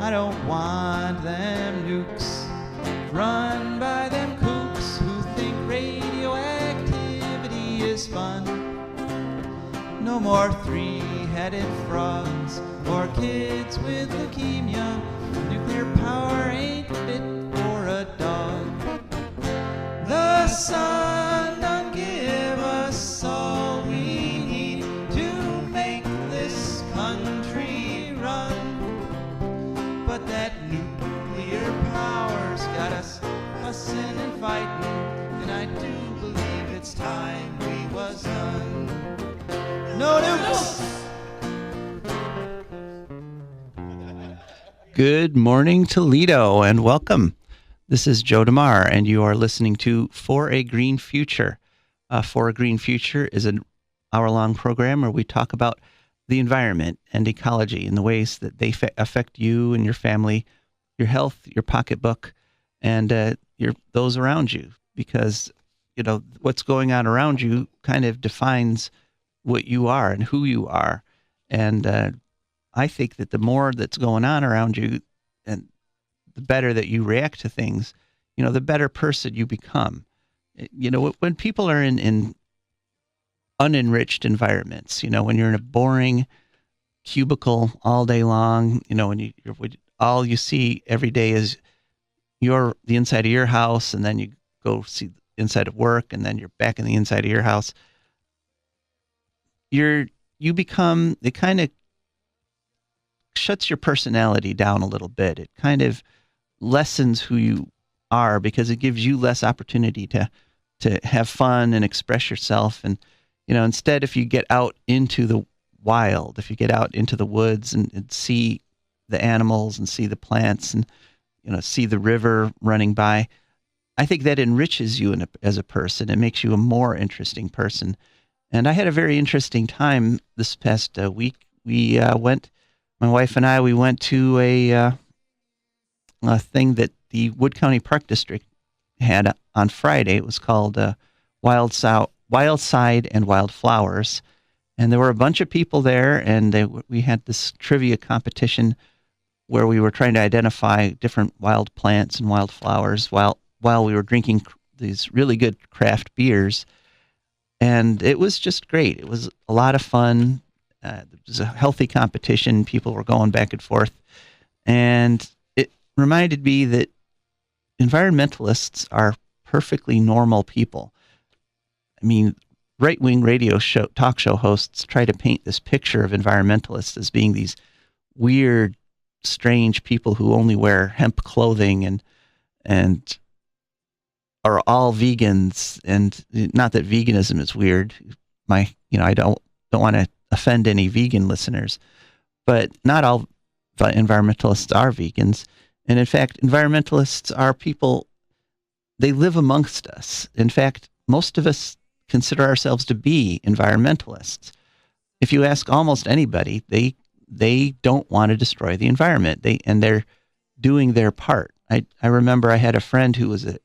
I don't want them nukes run by them kooks who think radioactivity is fun. No more three-headed frogs or kids with leukemia. Nuclear power ain't fit for a dog. The sun done give us all we need to make this country run. But that nuclear power's got us fussing and fighting, and I do believe it's time we was done. No nukes! Good morning, Toledo, and welcome. This is Joe DeMar, and you are listening to For a Green Future. For a Green Future is an hour-long program where we talk about the environment and ecology and the ways that they affect you and your family, your health, your pocketbook, and those around you. Because, you know, what's going on around you kind of defines what you are and who you are. And I think that the more that's going on around you and the better that you react to things, you know, the better person you become. You know, when people are in unenriched environments, you know, when you're in a boring cubicle all day long, you know, when all you see every day is the inside of your house, and then you go see the inside of work, and then you're back in the inside of your house, it kind of shuts your personality down a little bit. It kind of lessens who you are because it gives you less opportunity to have fun and express yourself. And, you know, instead, if you get out into the wild, if you get out into the woods and see the animals and see the plants and, you know, see the river running by, I think that enriches you as a person. It makes you a more interesting person. And I had a very interesting time this past week. My wife and I, we went to a thing that the Wood County Park District had on Friday. It was called Wild Side and Wild Flowers. And there were a bunch of people there, and we had this trivia competition where we were trying to identify different wild plants and wild flowers while we were drinking these really good craft beers. And it was just great. It was a lot of fun. It was a healthy competition. People were going back and forth. And it reminded me that environmentalists are perfectly normal people. I mean, right-wing talk show hosts try to paint this picture of environmentalists as being these weird, strange people who only wear hemp clothing and are all vegans. And not that veganism is weird. I don't want to offend any vegan listeners, but not all environmentalists are vegans. And in fact, environmentalists are people, they live amongst us. In fact, most of us consider ourselves to be environmentalists. If you ask almost anybody, they don't want to destroy the environment. They're doing their part. I remember I had a friend who was an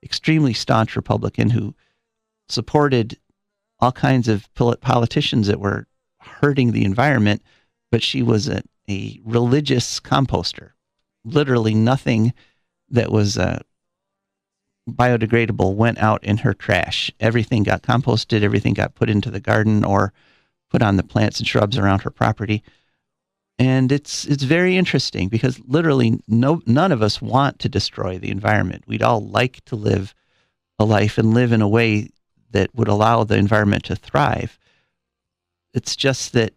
extremely staunch Republican who supported all kinds of politicians that were hurting the environment, but she was a religious composter. Literally nothing that was biodegradable went out in her trash. Everything got composted, everything got put into the garden or put on the plants and shrubs around her property. And it's very interesting because literally none of us want to destroy the environment. We'd all like to live a life and live in a way that would allow the environment to thrive. It's just that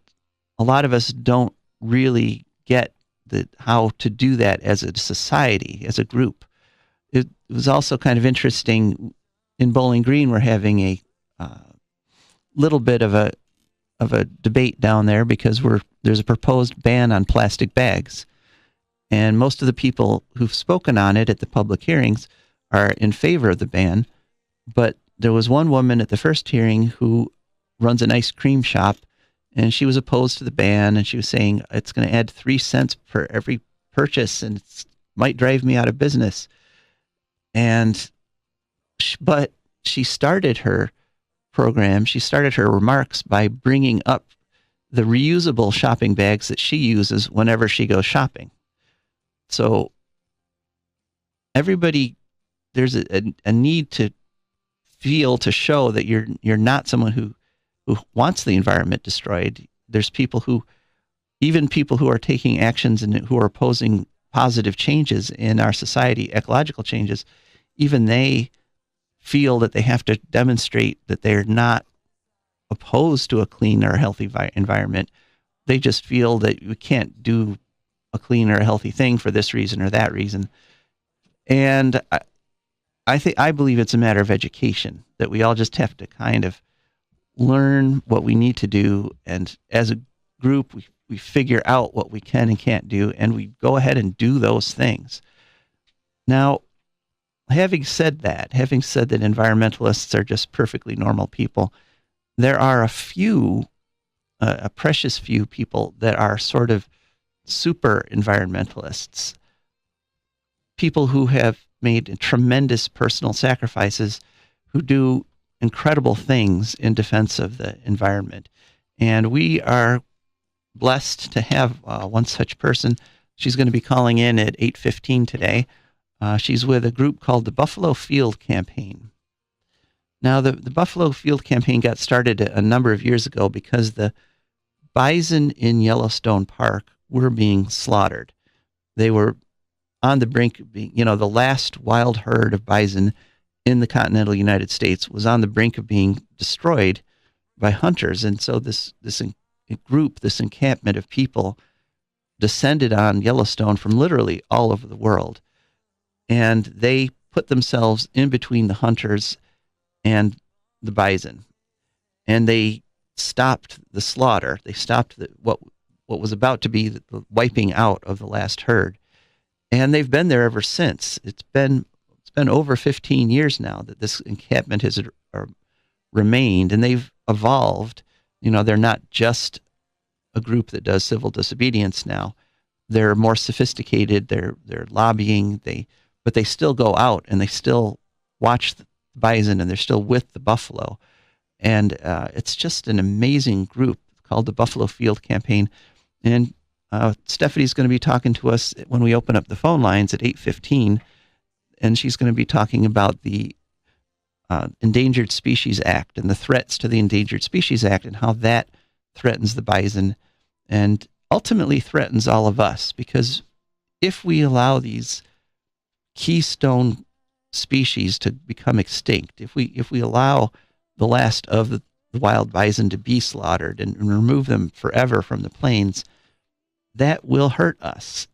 a lot of us don't really get how to do that as a society, as a group. It was also kind of interesting. In Bowling Green, we're having a little bit of a debate down there because there's a proposed ban on plastic bags. And most of the people who've spoken on it at the public hearings are in favor of the ban. But there was one woman at the first hearing who runs an ice cream shop, and she was opposed to the ban, and she was saying it's going to add 3 cents per every purchase, and it might drive me out of business. But she started her program, she started her remarks by bringing up the reusable shopping bags that she uses whenever she goes shopping. So everybody, there's a need to show that you're not someone who wants the environment destroyed. There's even people who are taking actions and who are opposing positive changes in our society, ecological changes, even they feel that they have to demonstrate that they're not opposed to a clean or healthy environment. They just feel that we can't do a clean or a healthy thing for this reason or that reason. And I believe it's a matter of education, that we all just have to kind of learn what we need to do, and as a group we figure out what we can and can't do, and we go ahead and do those things. Now, having said that environmentalists are just perfectly normal people, there are a precious few people that are sort of super environmentalists, people who have made tremendous personal sacrifices, who do incredible things in defense of the environment. And we are blessed to have one such person. She's going to be calling in at 8:15 today. She's with a group called the Buffalo Field Campaign. Now, the Buffalo Field Campaign got started a number of years ago because the bison in Yellowstone Park were being slaughtered. They were on the brink of being, the last wild herd of bison in the continental United States was on the brink of being destroyed by hunters. And so this encampment of people descended on Yellowstone from literally all over the world. And they put themselves in between the hunters and the bison. And they stopped the slaughter. They stopped what was about to be the wiping out of the last herd. And they've been there ever since. It's been over 15 years now that this encampment has remained, and they've evolved. They're not just a group that does civil disobedience now. They're more sophisticated. They're lobbying. But they still go out and they still watch the bison, and they're still with the buffalo. And it's just an amazing group called the Buffalo Field Campaign. And Stephanie's going to be talking to us when we open up the phone lines at 8:15, and she's going to be talking about the Endangered Species Act and the threats to the Endangered Species Act and how that threatens the bison and ultimately threatens all of us. Because if we allow these keystone species to become extinct, if we allow the last of the wild bison to be slaughtered and remove them forever from the plains, that will hurt us.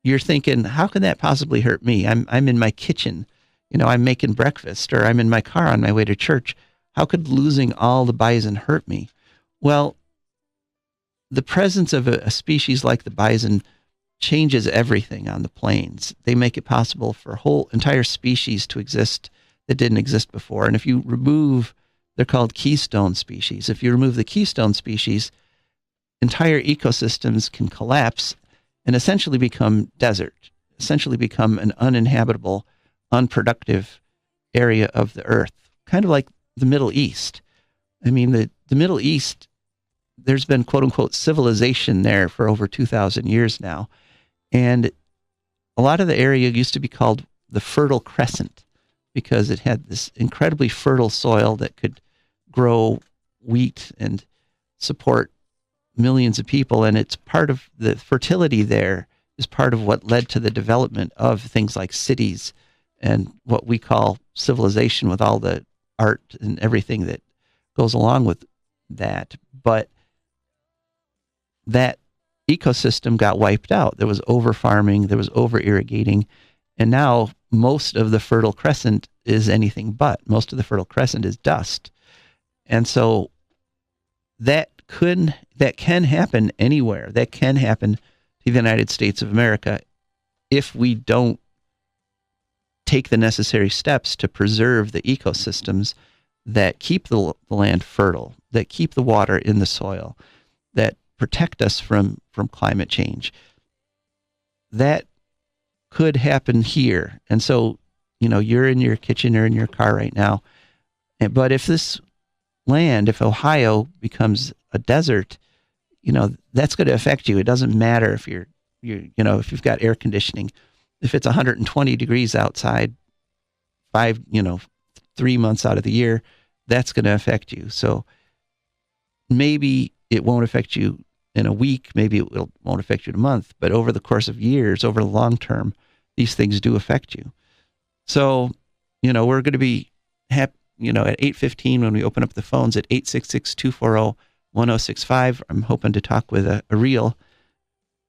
You're thinking, how can that possibly hurt me? I'm in my kitchen, I'm making breakfast, or I'm in my car on my way to church. How could losing all the bison hurt me? Well, the presence of a species like the bison changes everything on the plains. They make it possible for whole entire species to exist that didn't exist before. And if you remove, they're called keystone species. If you remove the keystone species, entire ecosystems can collapse and essentially become desert, essentially become an uninhabitable, unproductive area of the earth, kind of like the Middle East. I mean, the Middle East, there's been quote unquote civilization there for over 2,000 years now. And a lot of the area used to be called the Fertile Crescent because it had this incredibly fertile soil that could grow wheat and support millions of people. And it's part of the fertility there is part of what led to the development of things like cities and what we call civilization, with all the art and everything that goes along with that. But that ecosystem got wiped out. There was over farming, there was over irrigating, and now most of the Fertile Crescent is anything but. Most of the Fertile Crescent is dust. And so that can happen anywhere. That can happen to the United States of America if we don't take the necessary steps to preserve the ecosystems that keep the land fertile, that keep the water in the soil, that protect us from climate change. That could happen here. And so, you're in your kitchen or in your car right now. But if this land, if Ohio becomes a desert, that's going to affect you. It doesn't matter if you're if you've got air conditioning, if it's 120 degrees outside, 3 months out of the year, that's going to affect you. So maybe it won't affect you in a week, maybe it won't affect you in a month, but over the course of years, over the long term, these things do affect you. So, we're going to be happy, at 8:15 when we open up the phones at 866-240-1065. I'm hoping to talk with a real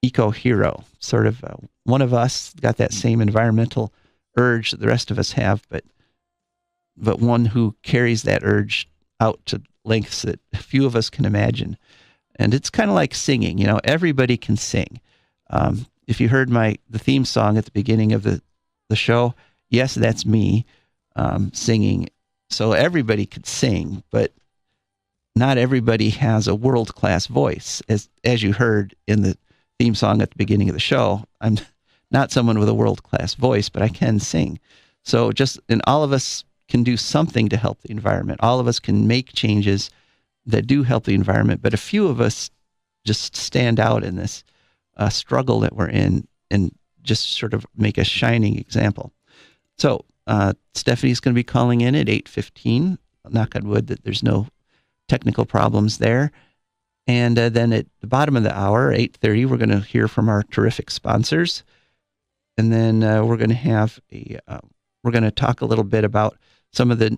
eco hero, sort of one of us, got that same environmental urge that the rest of us have, but one who carries that urge out to lengths that few of us can imagine. And it's kind of like singing, everybody can sing. If you heard the theme song at the beginning of the show, yes, that's me singing. So everybody could sing, but not everybody has a world-class voice. As you heard in the theme song at the beginning of the show, I'm not someone with a world-class voice, but I can sing. So and all of us can do something to help the environment. All of us can make changes that do help the environment, but a few of us just stand out in this struggle that we're in and just sort of make a shining example. So Stephanie's going to be calling in at 8:15. Knock on wood that there's no technical problems there. And then at the bottom of the hour, 8:30, we're going to hear from our terrific sponsors. And then we're going to have we're going to talk a little bit about some of the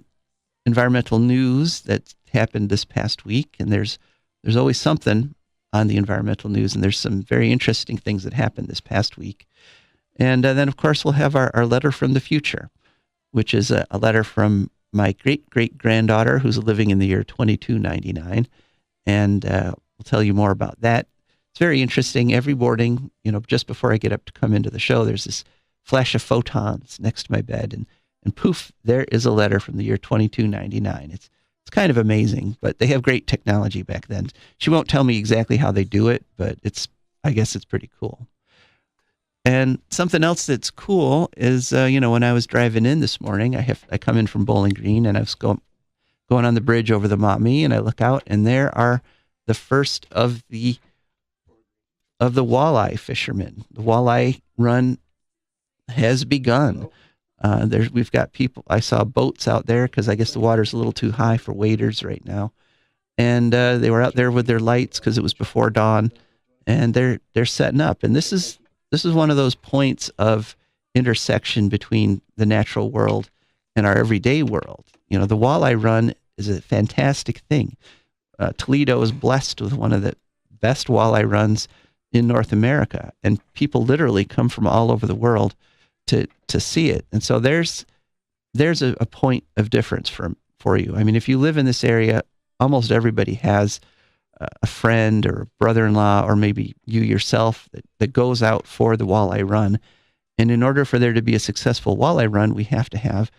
environmental news that happened this past week. And there's always something on the environmental news, and there's some very interesting things that happened this past week. And then, of course, we'll have our letter from the future, which is a letter from my great-great-granddaughter who's living in the year 2299. And we'll tell you more about that. It's very interesting. Every morning, just before I get up to come into the show, there's this flash of photons next to my bed, and poof, there is a letter from the year 2299. It's kind of amazing, but they have great technology back then. She won't tell me exactly how they do it, but I guess it's pretty cool. And something else that's cool is, when I was driving in this morning, I come in from Bowling Green, and I was going on the bridge over the Maumee, and I look out, and there are the first of the walleye fishermen. The walleye run has begun. We've got people. I saw boats out there because I guess the water's a little too high for waders right now, and they were out there with their lights because it was before dawn, and they're setting up. And this is one of those points of intersection between the natural world and our everyday world. The walleye run is a fantastic thing. Toledo is blessed with one of the best walleye runs in North America, and people literally come from all over the world to see it. And so there's a point of difference for you. I mean, if you live in this area, almost everybody has a friend or a brother-in-law, or maybe you yourself that goes out for the walleye run. And in order for there to be a successful walleye run, we have to have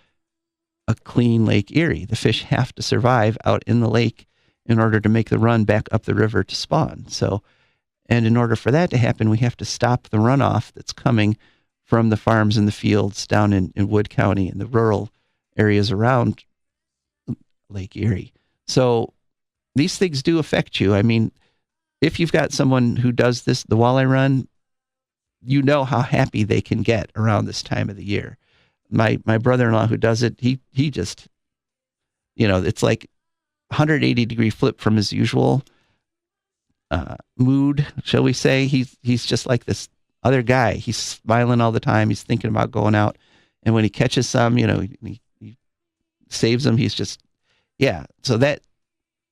a clean Lake Erie. The fish have to survive out in the lake in order to make the run back up the river to spawn. And in order for that to happen, we have to stop the runoff that's coming from the farms and the fields down in Wood County and the rural areas around Lake Erie. So these things do affect you. I mean, if you've got someone who does the walleye run, you know how happy they can get around this time of the year. My brother-in-law who does it, he just, it's like 180-degree flip from his usual mood, shall we say. He's just like this other guy. He's smiling all the time. He's thinking about going out. And when he catches some, he saves them. He's just, So that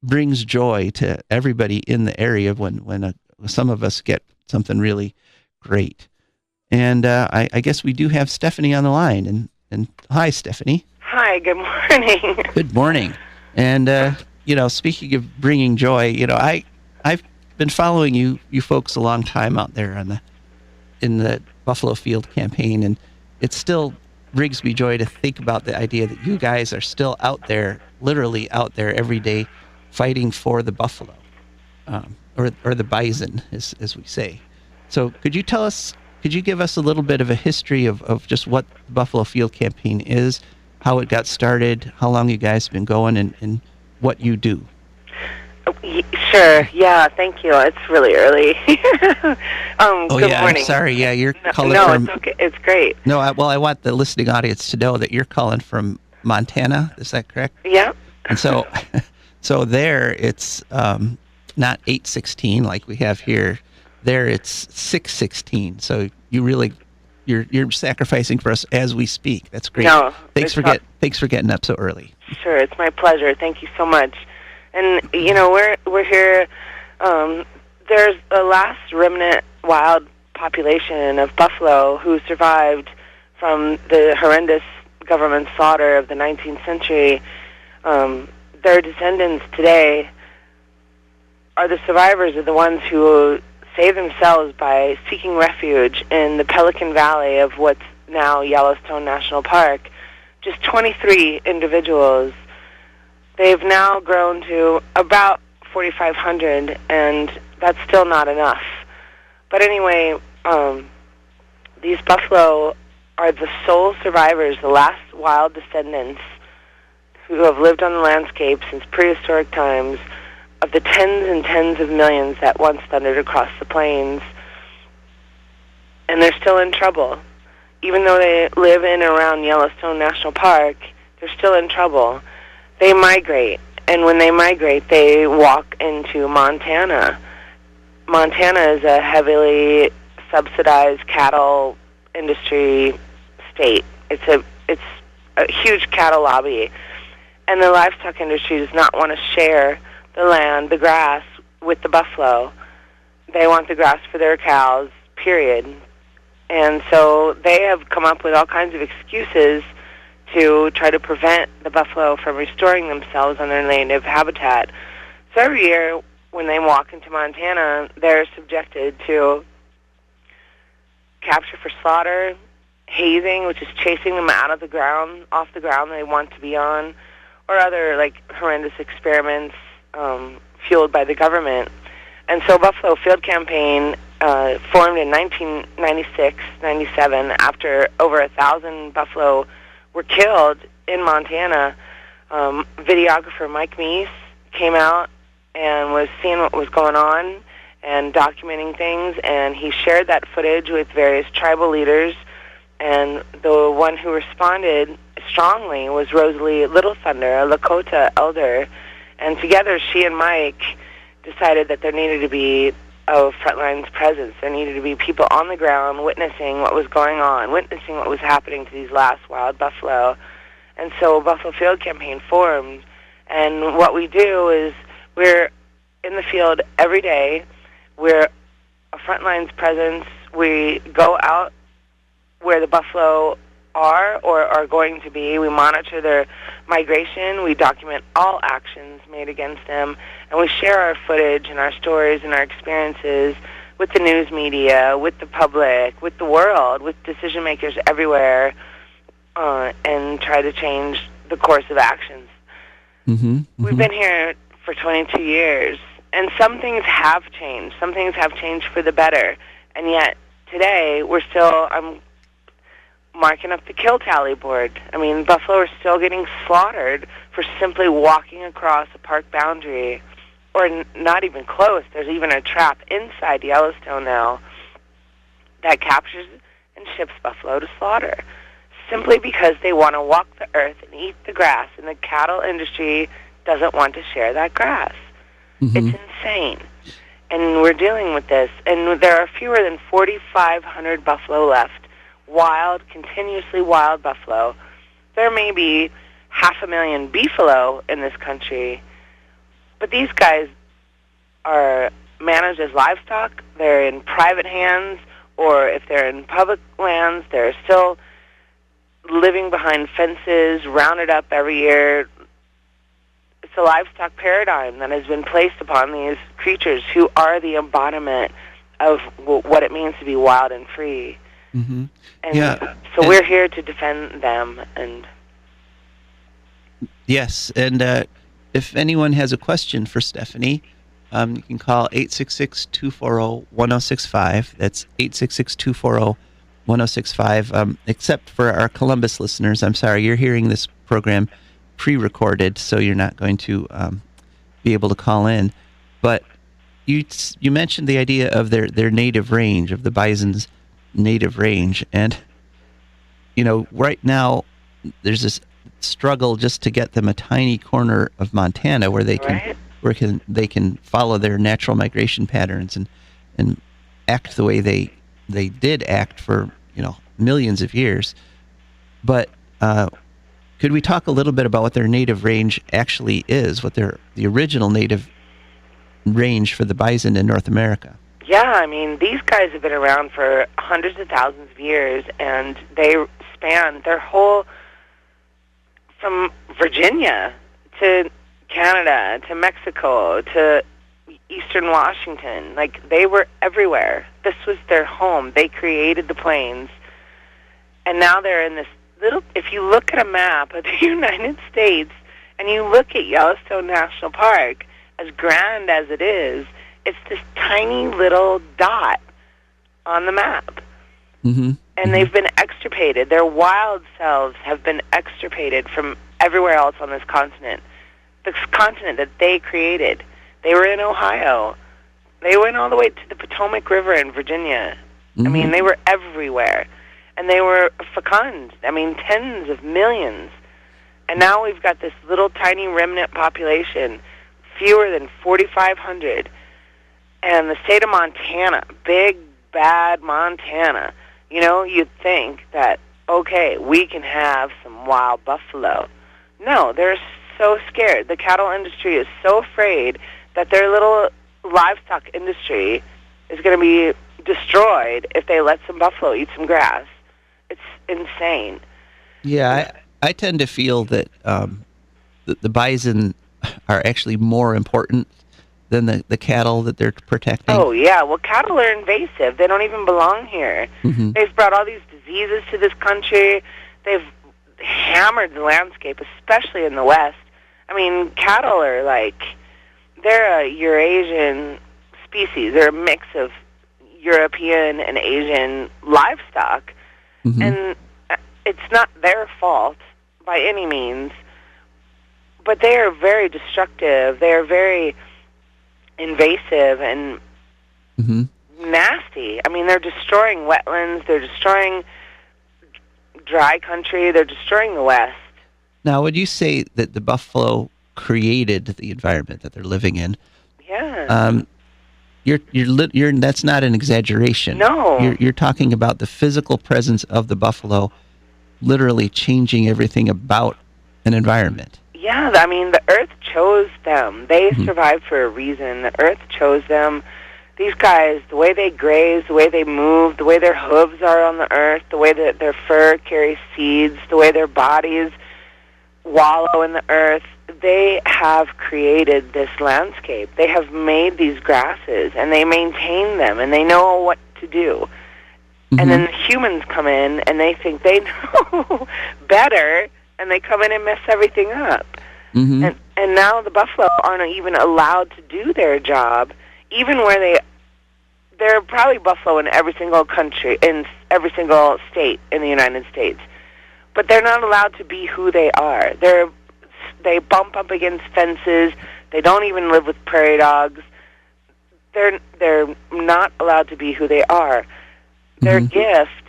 brings joy to everybody in the area when some of us get something really great. And I guess we do have Stephanie on the line. And hi, Stephanie. Hi, good morning. Good morning. And, speaking of bringing joy, I've been following you folks a long time out there in the Buffalo Field campaign, and it still brings me joy to think about the idea that you guys are still out there, literally out there every day, fighting for the buffalo, or the bison, as we say. So could you give us a little bit of a history of just what the Buffalo Field campaign is, how it got started, how long you guys have been going, and what you do? Sure, yeah, thank you. It's really early. Good yeah, morning. I'm sorry. Yeah, you're calling No, from... it's okay. It's great. No, I want the listening audience to know that you're calling from Montana. Is that correct? Yeah. And so, so there it's not 8:16 like we have here. There it's 6:16. So you're sacrificing for us as we speak. That's great. No. Thanks for getting up so early. Sure, it's my pleasure. Thank you so much. And we're here. There's a last remnant wild population of buffalo who survived from the horrendous government slaughter of the 19th century. Their descendants today are the survivors of the ones who saved themselves by seeking refuge in the Pelican Valley of what's now Yellowstone National Park. Just 23 individuals. They've now grown to about 4,500, and that's still not enough. But anyway, these buffalo are the sole survivors, the last wild descendants who have lived on the landscape since prehistoric times of the tens and tens of millions that once thundered across the plains. And they're still in trouble. Even though they live in and around Yellowstone National Park, they're still in trouble. They migrate, and when they migrate, they walk into Montana. Montana is a heavily subsidized cattle industry state. It's a huge cattle lobby, and the livestock industry does not want to share the land, the grass, with the buffalo. They want the grass for their cows, period. And so they have come up with all kinds of excuses to try to prevent the buffalo from restoring themselves on their native habitat. So every year when they walk into Montana, they're subjected to capture for slaughter, hazing, which is chasing them out of the ground, off the ground they want to be on, or other horrendous experiments fueled by the government. And so Buffalo Field Campaign formed in 1996-97 after over 1,000 buffalo were killed in Montana. Videographer Mike Meese came out and was seeing what was going on and documenting things, and he shared that footage with various tribal leaders, and the one who responded strongly was Rosalie Little Thunder, a Lakota elder, and together she and Mike decided that there needed to be a frontlines presence. There needed to be people on the ground witnessing what was going on, witnessing what was happening to these last wild buffalo. And so Buffalo Field Campaign formed, and what we do is we're in the field every day. We're a frontlines presence. We go out where the buffalo are or are going to be. We monitor their migration. We document all actions made against them, and we share our footage and our stories and our experiences with the news media, with the public, with the world, with decision makers everywhere, and try to change the course of actions. We've been here for 22 years, and some things have changed. Some things have changed for the better, and yet today I'm marking up the kill tally board. I mean, buffalo are still getting slaughtered for simply walking across a park boundary, or not even close. There's even a trap inside Yellowstone now that captures and ships buffalo to slaughter, simply because they want to walk the earth and eat the grass, and the cattle industry doesn't want to share that grass. It's insane. And we're dealing with this, and there are fewer than 4,500 buffalo left. Wild, continuously wild buffalo. There may be 500,000 beefalo in this country, but these guys are managed as livestock. They're in private hands, or if they're in public lands, they're still living behind fences, rounded up every year. It's a livestock paradigm that has been placed upon these creatures who are the embodiment of what it means to be wild and free. And so we're here to defend them. And yes, and if anyone has a question for Stephanie, you can call 866-240-1065. That's 866-240-1065. Except for our Columbus listeners, I'm sorry, you're hearing this program pre-recorded, so you're not going to be able to call in. But you mentioned the idea of their native range, of the bison's native range, and right now there's this struggle just to get them a tiny corner of Montana where they can they can follow their natural migration patterns and act the way they did act for millions of years. But could we talk a little bit about what their native range actually is, what the original native range for the bison in North America? Yeah, I mean, these guys have been around for hundreds of thousands of years, and they span their whole, from Virginia to Canada to Mexico to eastern Washington. Like, they were everywhere. This was their home. They created the plains, and now they're in this little, if you look at a map of the United States and you look at Yellowstone National Park, as grand as it is, it's this tiny little dot on the map. Mm-hmm. And they've been extirpated. Their wild selves have been extirpated from everywhere else on this continent. This continent that they created. They were in Ohio. They went all the way to the Potomac River in Virginia. Mm-hmm. I mean, they were everywhere. And they were fecund. I mean, tens of millions. And now we've got this little tiny remnant population, fewer than 4,500. And the state of Montana, big, bad Montana, you'd think that, okay, we can have some wild buffalo. No, they're so scared. The cattle industry is so afraid that their little livestock industry is going to be destroyed if they let some buffalo eat some grass. It's insane. Yeah, I tend to feel that the bison are actually more important than the cattle that they're protecting. Oh, yeah. Well, cattle are invasive. They don't even belong here. Mm-hmm. They've brought all these diseases to this country. They've hammered the landscape, especially in the West. I mean, cattle are they're a Eurasian species. They're a mix of European and Asian livestock. Mm-hmm. And it's not their fault by any means, but they are very destructive. They are very invasive and mm-hmm. nasty. I mean, they're destroying wetlands. They're destroying dry country. They're destroying the West. Now, would you say that the buffalo created the environment that they're living in? Yeah. You're that's not an exaggeration. No. You're talking about the physical presence of the buffalo literally changing everything about an environment. Yeah, I mean, the earth chose them. They Mm-hmm. survived for a reason. The earth chose them. These guys, the way they graze, the way they move, the way their hooves are on the earth, the way that their fur carries seeds, the way their bodies wallow in the earth, they have created this landscape. They have made these grasses, and they maintain them, and they know what to do. Mm-hmm. And then the humans come in, and they think they know better, and they come in and mess everything up. Mm-hmm. And now the buffalo aren't even allowed to do their job, even where there are probably buffalo in every single country, in every single state in the United States. But they're not allowed to be who they are. They bump up against fences. They don't even live with prairie dogs. They're not allowed to be who they are. Their Mm-hmm. gift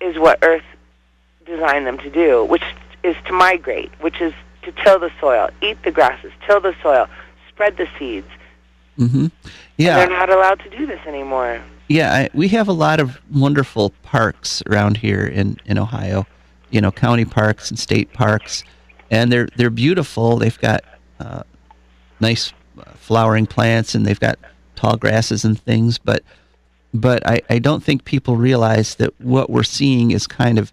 is what Earth designed them to do, which is to migrate, which is to till the soil, eat the grasses, till the soil, spread the seeds. Mm-hmm. Yeah. And they're not allowed to do this anymore. Yeah, we have a lot of wonderful parks around here in Ohio, county parks and state parks, and they're beautiful. They've got nice flowering plants, and they've got tall grasses and things, but I don't think people realize that what we're seeing is kind of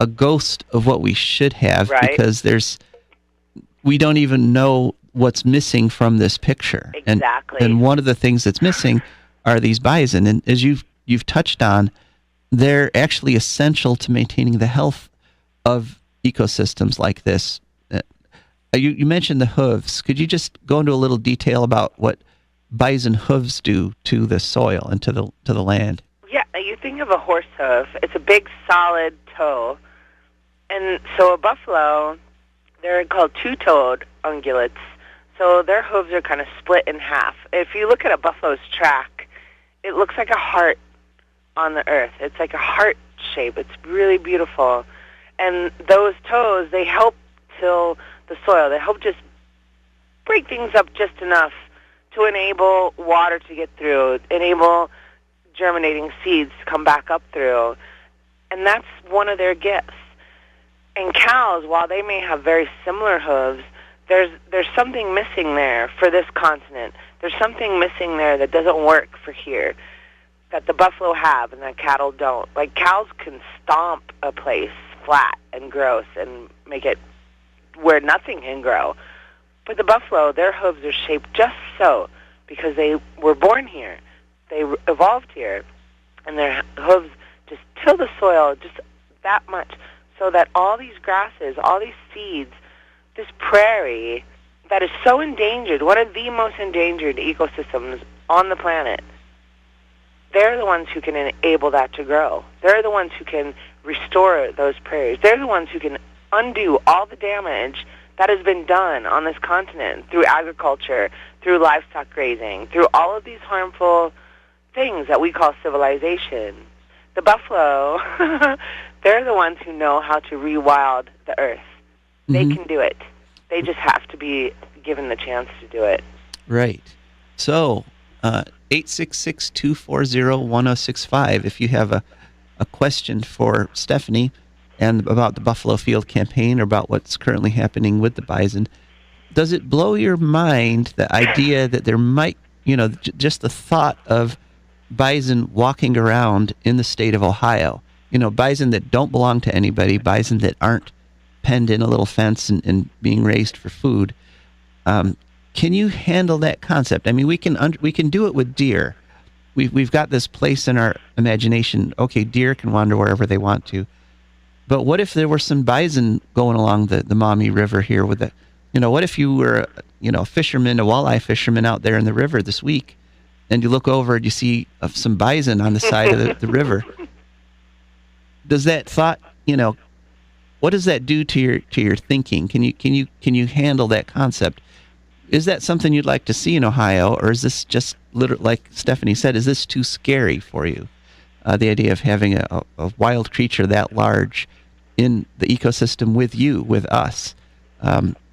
a ghost of what we should have, right? Because we don't even know what's missing from this picture. Exactly. And one of the things that's missing are these bison, and as you've touched on, they're actually essential to maintaining the health of ecosystems like this. You mentioned the hooves. Could you just go into a little detail about what bison hooves do to the soil and to the land? Yeah, you think of a horse hoof. It's a big, solid toe. And so a buffalo, they're called two-toed ungulates. So their hooves are kind of split in half. If you look at a buffalo's track, it looks like a heart on the earth. It's like a heart shape. It's really beautiful. And those toes, they help till the soil. They help just break things up just enough to enable water to get through, enable germinating seeds to come back up through. And that's one of their gifts. And cows, while they may have very similar hooves, there's something missing there for this continent. There's something missing there that doesn't work for here, that the buffalo have and that cattle don't. Like, cows can stomp a place flat and gross and make it where nothing can grow. But the buffalo, their hooves are shaped just so because they were born here. They evolved here. And their hooves just till the soil just that much so that all these grasses, all these seeds, this prairie that is so endangered, one of the most endangered ecosystems on the planet, they're the ones who can enable that to grow. They're the ones who can restore those prairies. They're the ones who can undo all the damage that has been done on this continent through agriculture, through livestock grazing, through all of these harmful things that we call civilization. The buffalo, they're the ones who know how to rewild the earth. They can do it. They just have to be given the chance to do it. Right. So, 866-240-1065, if you have a question for Stephanie and about the Buffalo Field campaign or about what's currently happening with the bison, does it blow your mind, the idea that there might, just the thought of bison walking around in the state of Ohio? Bison that don't belong to anybody, bison that aren't penned in a little fence and being raised for food. Can you handle that concept? I mean, we can do it with deer. We've got this place in our imagination. Okay, deer can wander wherever they want to. But what if there were some bison going along the Maumee River here with the, what if you were, a fisherman, a walleye fisherman out there in the river this week, and you look over and you see some bison on the side of the river? Does that thought, what does that do to your thinking? Can you handle that concept? Is that something you'd like to see in Ohio, or is this just literally, like Stephanie said, is this too scary for you? The idea of having a wild creature that large in the ecosystem with us.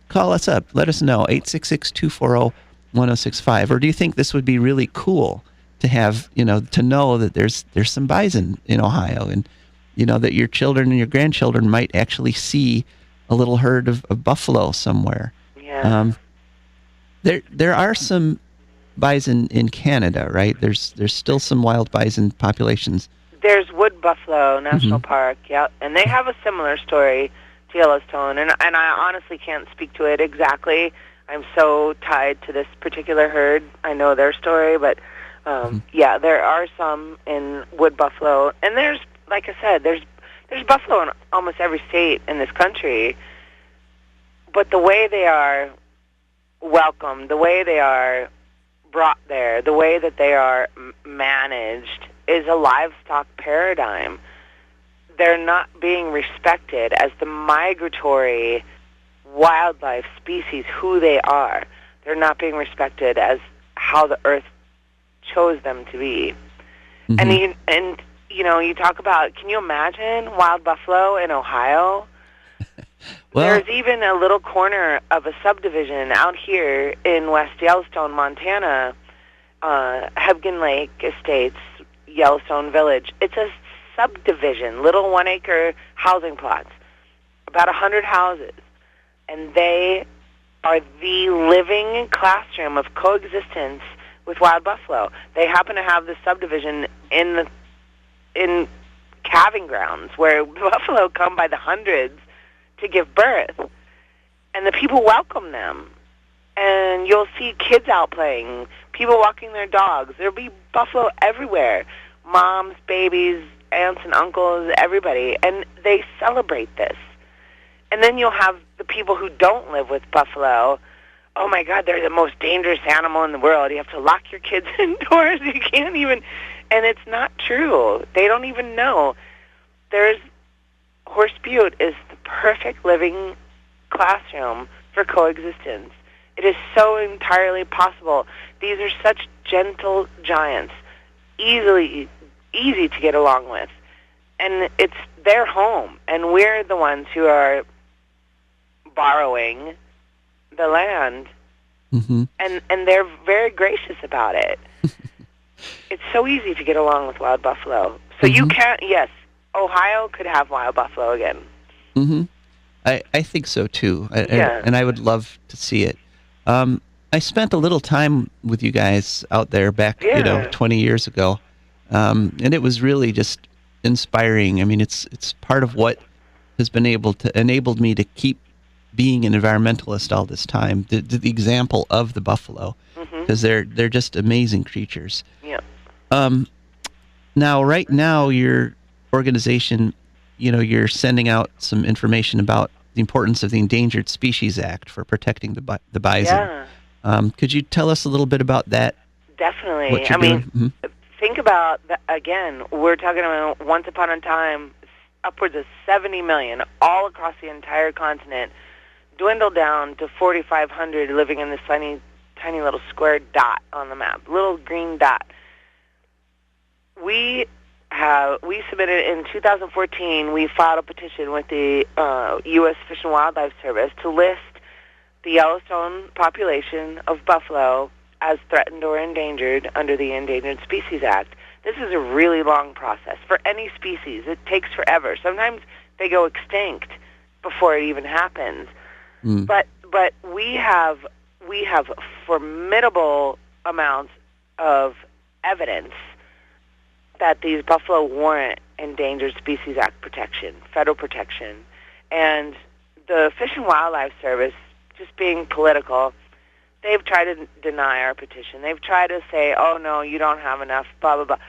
Call us up. Let us know. 866-240-1065. Or do you think this would be really cool to have, to know that there's some bison in Ohio, and that your children and your grandchildren might actually see a little herd of buffalo somewhere. Yeah. There are some bison in Canada, right? There's still some wild bison populations. There's Wood Buffalo National Park, yeah, and they have a similar story to Yellowstone, and I honestly can't speak to it exactly. I'm so tied to this particular herd. I know their story, but yeah, there are some in Wood Buffalo, and there's, like I said, there's buffalo in almost every state in this country, but the way they are welcomed, the way they are brought there, the way that they are managed is a livestock paradigm. They're not being respected as the migratory wildlife species who they are. They're not being respected as how the earth chose them to be. And you talk about, can you imagine wild buffalo in Ohio? Well, there's even a little corner of a subdivision out here in West Yellowstone, Montana, Hebgen Lake Estates, Yellowstone Village. It's a subdivision, little 1-acre housing plots, about 100 houses, and they are the living classroom of coexistence with wild buffalo. They happen to have this subdivision in calving grounds where buffalo come by the hundreds to give birth, and the people welcome them. And you'll see kids out playing, people walking their dogs. There'll be buffalo everywhere, moms, babies, aunts and uncles, everybody, and they celebrate this. And then you'll have the people who don't live with buffalo. Oh my God, they're the most dangerous animal in the world. You have to lock your kids indoors. You can't even, and it's not true. They don't even know. Horse Butte is the perfect living classroom for coexistence. It is so entirely possible. These are such gentle giants, easy to get along with. And it's their home, and we're the ones who are borrowing the land, Mm-hmm. and they're very gracious about it. It's so easy to get along with wild buffalo. So you can't, yes, Ohio could have wild buffalo again. Mm-hmm. I think so, too. And I would love to see it. I spent a little time with you guys out there back, 20 years ago, and it was really just inspiring. I mean, it's part of what has been enabled me to keep being an environmentalist all this time. The example of the buffalo, because they're just amazing creatures. Yeah. Now, right now, your organization, you're sending out some information about the importance of the Endangered Species Act for protecting the bison. Yeah. Could you tell us a little bit about that? Definitely. What you're doing? Think about, again, we're talking about once upon a time, upwards of 70 million all across the entire continent, dwindled down to 4,500 living in this tiny little square dot on the map, little green dot. We submitted in 2014, we filed a petition with the U.S. Fish and Wildlife Service to list the Yellowstone population of buffalo as threatened or endangered under the Endangered Species Act. This is a really long process. For any species, it takes forever. Sometimes they go extinct before it even happens. But we have formidable amounts of evidence that these buffalo warrant Endangered Species Act protection, federal protection. And the Fish and Wildlife Service, just being political, they've tried to deny our petition. They've tried to say, oh, no, you don't have enough, blah, blah, blah.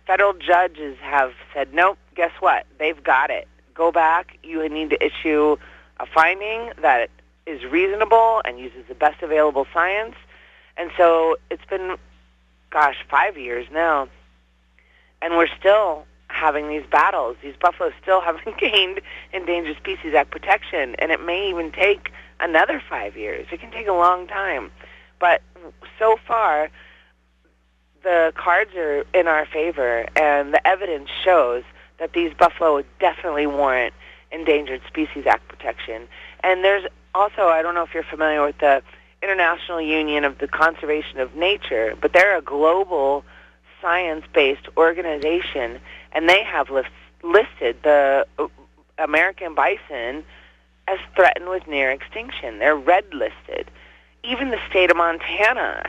Federal judges have said, nope, guess what? They've got it. Go back. You need to issue a finding that is reasonable and uses the best available science. And so it's been, 5 years now, and we're still having these battles. These buffalo still haven't gained Endangered Species Act protection, and it may even take another 5 years. It can take a long time. But so far, the cards are in our favor, and the evidence shows that these buffalo definitely warrant Endangered Species Act protection. And there's also, I don't know if you're familiar with the International Union of the Conservation of Nature, but they're a global science-based organization, and they have listed the American bison as threatened with near extinction. They're red-listed. Even the state of Montana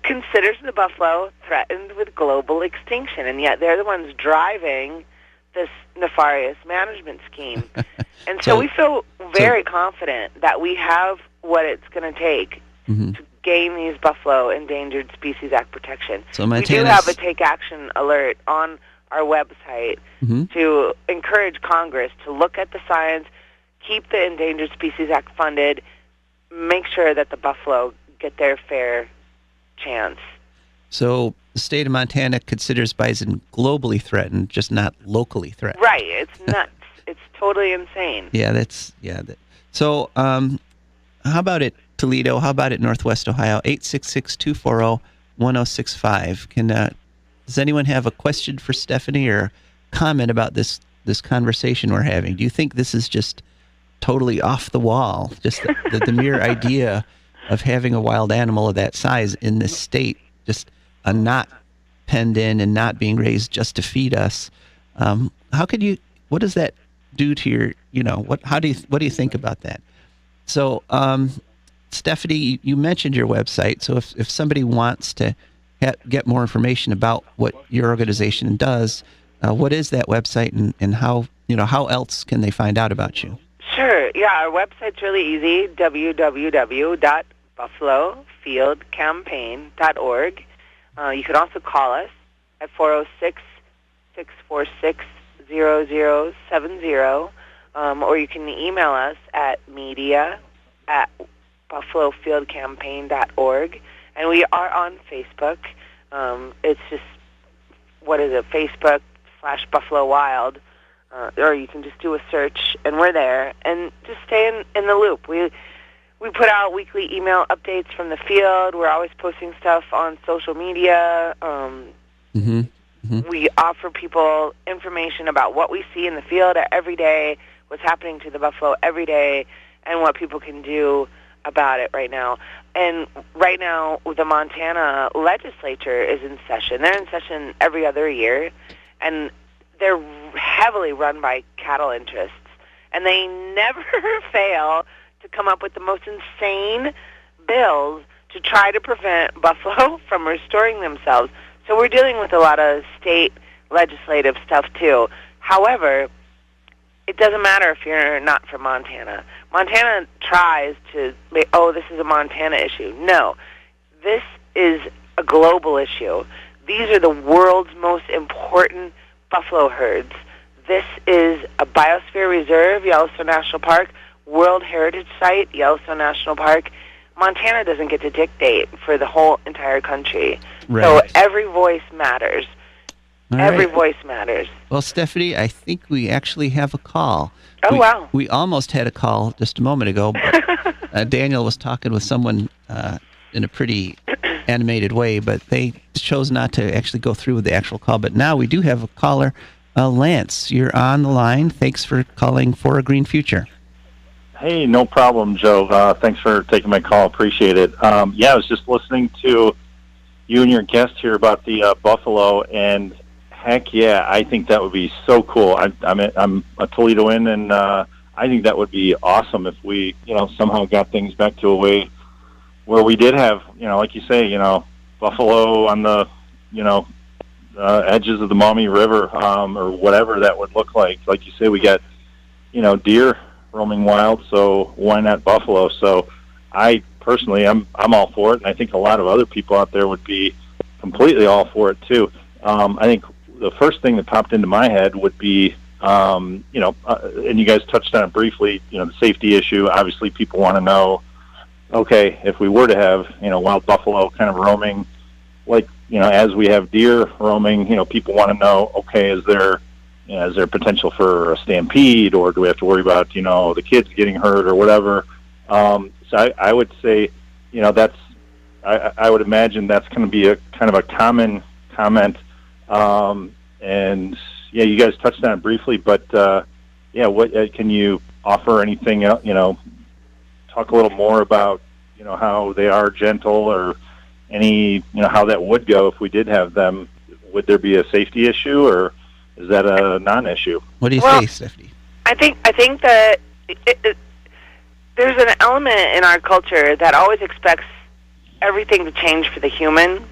considers the buffalo threatened with global extinction, and yet they're the ones driving this nefarious management scheme. And so we feel very confident that we have what it's going to take to gain these buffalo Endangered Species Act protection. So we do have a Take Action alert on our website to encourage Congress to look at the science, keep the Endangered Species Act funded, make sure that the buffalo get their fair chance. So the state of Montana considers bison globally threatened, just not locally threatened. Right. It's nuts. It's totally insane. So how about it, Toledo? How about it, Northwest Ohio? 866-240-1065. Does anyone have a question for Stephanie or comment about this conversation we're having? Do you think this is just totally off the wall? Just the mere idea of having a wild animal of that size in this state, just not penned in and not being raised just to feed us. What does that do to your, what do you think about that? So, Stephanie, you mentioned your website. So if somebody wants to get more information about what your organization does, what is that website and how else can they find out about you? Sure. Yeah, our website's really easy, www.buffalofieldcampaign.org. You can also call us at 406-646-0070, or you can email us at media@buffalofieldcampaign.org. And we are on Facebook. It's just, Facebook/Buffalo Wild, or you can just do a search, and we're there. And just stay in the loop. We put out weekly email updates from the field. We're always posting stuff on social media. We offer people information about what we see in the field every day, what's happening to the buffalo every day, and what people can do about it right now. And right now, the Montana legislature is in session. They're in session every other year, and they're heavily run by cattle interests. And they never fail to come up with the most insane bills to try to prevent buffalo from restoring themselves. So we're dealing with a lot of state legislative stuff, too. However, it doesn't matter if you're not from Montana. Montana tries to, this is a Montana issue. No, this is a global issue. These are the world's most important buffalo herds. This is a biosphere reserve, Yellowstone National Park, World Heritage Site, Yellowstone National Park. Montana doesn't get to dictate for the whole entire country. Right. So every voice matters. Every right. voice matters. Well, Stephanie, I think we actually have a call. Oh, wow. We almost had a call just a moment ago, but Daniel was talking with someone in a pretty animated way, but they chose not to actually go through with the actual call. But now we do have a caller. Lance, you're on the line. Thanks for calling For a Green Future. Hey, no problem, Joe. Thanks for taking my call. Appreciate it. I was just listening to you and your guest here about the buffalo, and heck yeah, I think that would be so cool. I'm a Toledoan, and I think that would be awesome if we, somehow got things back to a way where we did have, like you say, buffalo on the, edges of the Maumee River, or whatever that would look like. Like you say, we got, deer roaming wild, so why not buffalo? So I personally, I'm all for it, and I think a lot of other people out there would be completely all for it too. I think the first thing that popped into my head would be, and you guys touched on it briefly, the safety issue. Obviously, people want to know, okay, if we were to have, wild buffalo kind of roaming, like, as we have deer roaming, people want to know, okay, is there potential for a stampede, or do we have to worry about, the kids getting hurt or whatever? So I would say, that's, I would imagine that's going to be a kind of a common comment. And yeah, you guys touched on it briefly, but what can you offer anything else? Talk a little more about how they are gentle, or any how that would go if we did have them. Would there be a safety issue, or is that a non-issue? What do you say, Stephanie? I think that there's an element in our culture that always expects everything to change for the human.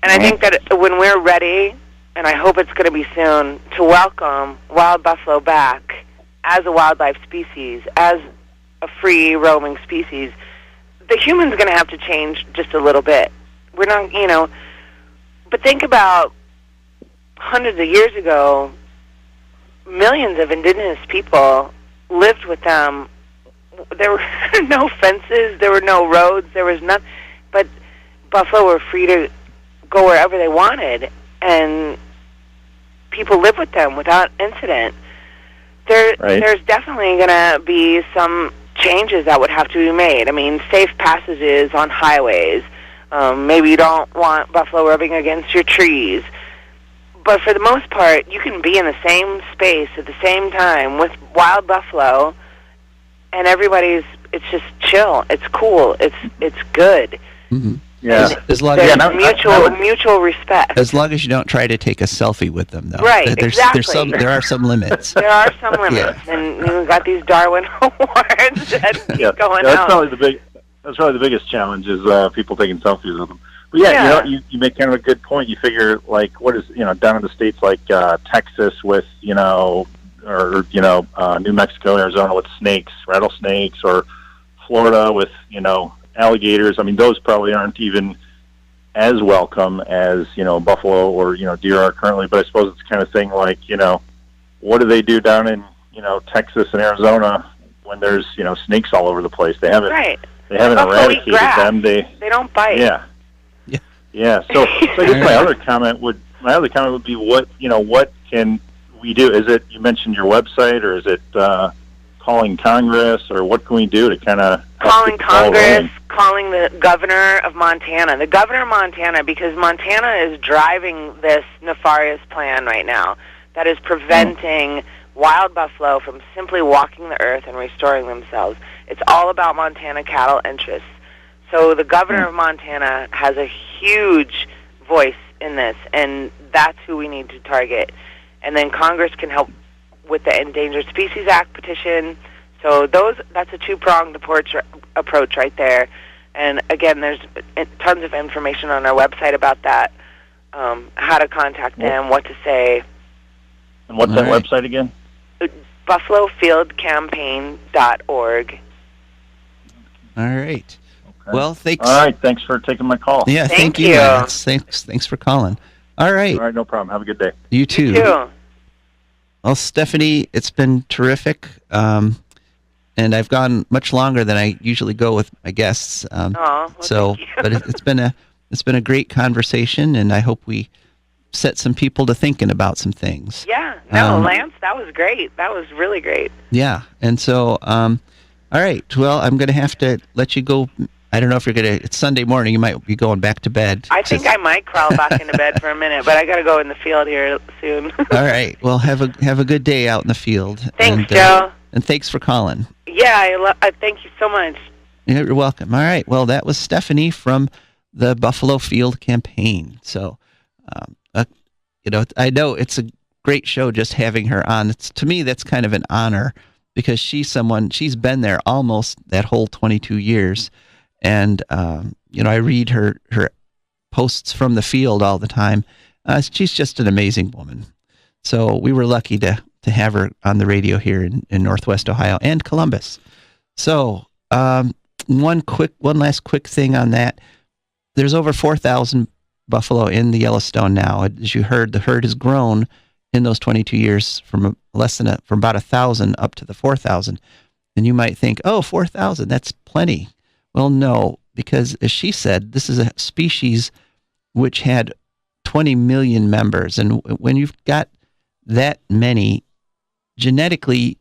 And I think that when we're ready, and I hope it's going to be soon, to welcome wild buffalo back as a wildlife species, as a free roaming species, the human's going to have to change just a little bit. We're not, but think about hundreds of years ago, millions of indigenous people lived with them. There were no fences, there were no roads, there was nothing, but buffalo were free to go wherever they wanted, and people live with them without incident. There's definitely going to be some changes that would have to be made. I mean, safe passages on highways. Maybe you don't want buffalo rubbing against your trees. But for the most part, you can be in the same space at the same time with wild buffalo, and it's just chill. It's cool. It's good. Mm-hmm. Yeah, as long as mutual respect. As long as you don't try to take a selfie with them, though. Right, exactly. There are some limits. There are some limits, and we've got these Darwin Awards that keep going that's out. That's probably the biggest challenge is people taking selfies with them. But yeah, you make kind of a good point. You figure, like, what is down in the states like Texas with New Mexico, Arizona with snakes, rattlesnakes, or Florida with alligators. I mean, those probably aren't even as welcome as buffalo or deer are currently. But I suppose it's the kind of thing like what do they do down in Texas and Arizona when there's snakes all over the place? They haven't eradicated them. They don't bite. Yeah. So I guess my other comment would be what can we do? Is it, you mentioned your website, or is it calling Congress, or what can we do to kind of calling Congress, calling the governor of Montana. The governor of Montana, because Montana is driving this nefarious plan right now that is preventing wild buffalo from simply walking the earth and restoring themselves. It's all about Montana cattle interests. So the governor of Montana has a huge voice in this, and that's who we need to target. And then Congress can help with the Endangered Species Act petition. So that's a two-pronged approach right there. And again, there's tons of information on our website about that, how to contact them, what to say. And what's that website again? All BuffaloFieldCampaign.org. right. Okay. Well, thanks. All right. Thanks for taking my call. Yeah, thank you, you. Lance. Thanks for calling. All right. All right, no problem. Have a good day. You too. You too. Well, Stephanie, it's been terrific. And I've gone much longer than I usually go with my guests. Thank you. But it's been a great conversation, and I hope we set some people to thinking about some things. Yeah. No, Lance, that was great. That was really great. Yeah. And so, all right. Well, I'm going to have to let you go. I don't know if you're going to, it's Sunday morning. You might be going back to bed. I think I might crawl back into bed for a minute, but I got to go in the field here soon. All right. Well, have a good day out in the field. Thanks, Joe. And thanks for calling. Yeah, I thank you so much. You're welcome. All right. Well, that was Stephanie from the Buffalo Field Campaign. So, I know it's a great show just having her on. To me, that's kind of an honor because she's been there almost that whole 22 years. And, I read her posts from the field all the time. She's just an amazing woman. So we were lucky to have her on the radio here in Northwest Ohio and Columbus. So one last quick thing on that. There's over 4,000 buffalo in the Yellowstone now. As you heard, the herd has grown in those 22 years from about 1,000 up to the 4,000. And you might think, 4,000, that's plenty. Well, no, because as she said, this is a species which had 20 million members. And when you've got that many, genetically,